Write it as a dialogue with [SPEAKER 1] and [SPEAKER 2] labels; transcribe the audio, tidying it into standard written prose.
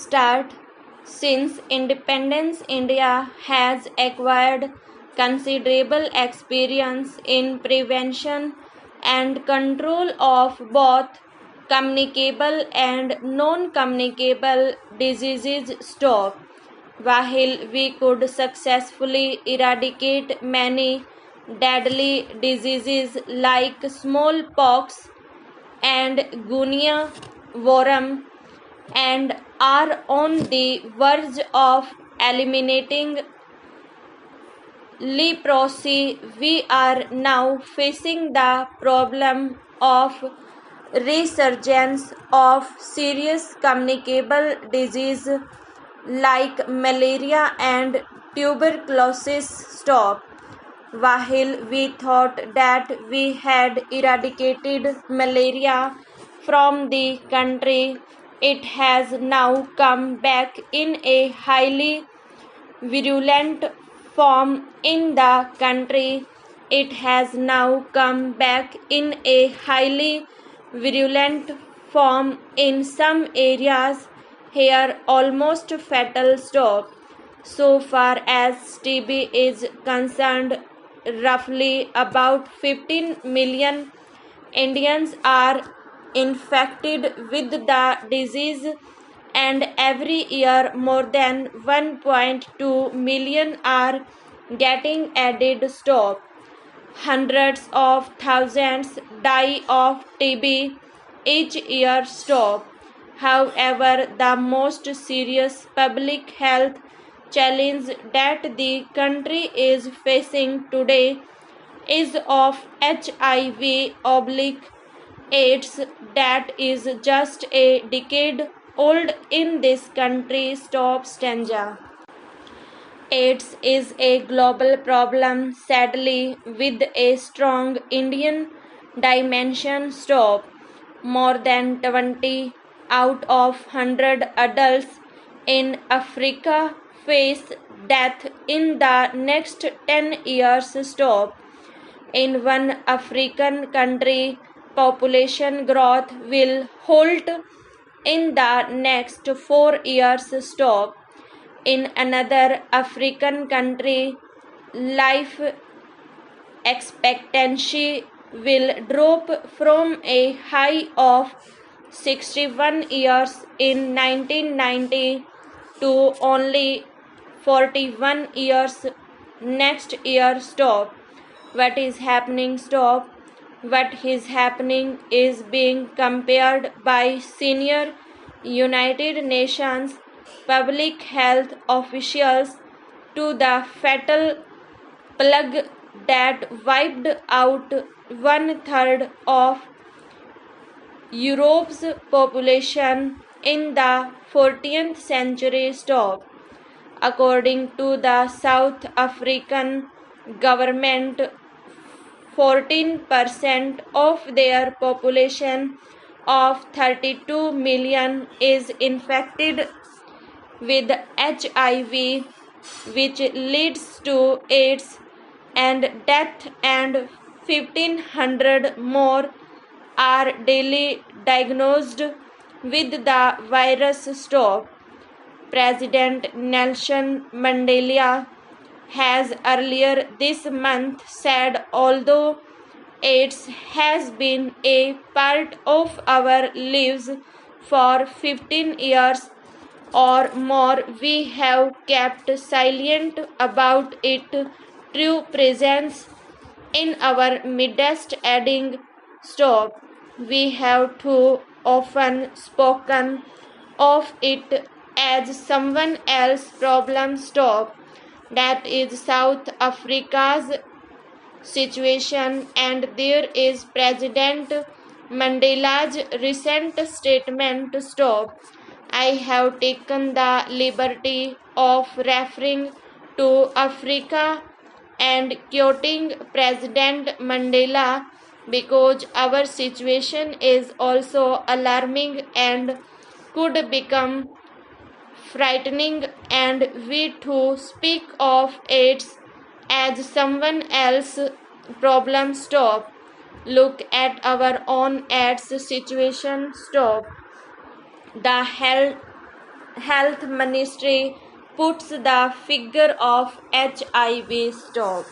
[SPEAKER 1] start. Since independence, India has acquired considerable experience in prevention and control of both communicable and non-communicable diseases. Stop. While we could successfully eradicate many deadly diseases like smallpox and guinea worm and are on the verge of eliminating leprosy, we are now facing the problem of resurgence of serious communicable disease like malaria and tuberculosis. Stop. While we thought that we had eradicated malaria from the country, it has now come back in a highly virulent form in the country. It has now come back in a highly virulent form in some areas, here almost fatal. Stop. So far as TB is concerned, roughly about 15 million Indians are infected with the disease, and every year more than 1.2 million are getting added. Stop. Hundreds of thousands die of TB each year. Stop. However, the most serious public health challenge that the country is facing today is of HIV/AIDS that is just a decade old in this country. Stop. Stanza. AIDS is a global problem, sadly, with a strong Indian dimension. Stop. More than 20 out of 100 adults in Africa face death in the next 10 years. Stop. In one African country, population growth will halt in the next 4 years. Stop. In another African country, life expectancy will drop from a high of 61 years in 1990 to only 41 years next year. Stop. What is happening? Stop. What is happening is being compared by senior United Nations public health officials to the fatal plague that wiped out one third of Europe's population in the 14th century. Stop. According to the South African government, 14% of their population of 32 million is infected with HIV, which leads to AIDS and death, and 1500 more are daily diagnosed with the virus. Stop. President Nelson Mandela has earlier this month said, although AIDS has been a part of our lives for 15 years or more, we have kept silent about its true presence in our midst, adding, stop. We have too often spoken of it as someone else's problem. Stop. That is South Africa's situation, and there is President Mandela's recent statement. Stop. I have taken the liberty of referring to Africa and quoting President Mandela because our situation is also alarming and could become frightening, and we too speak of AIDS as someone else's problem. Stop. Look at our own AIDS situation. Stop. The health Health Ministry puts the figure of HIV stock.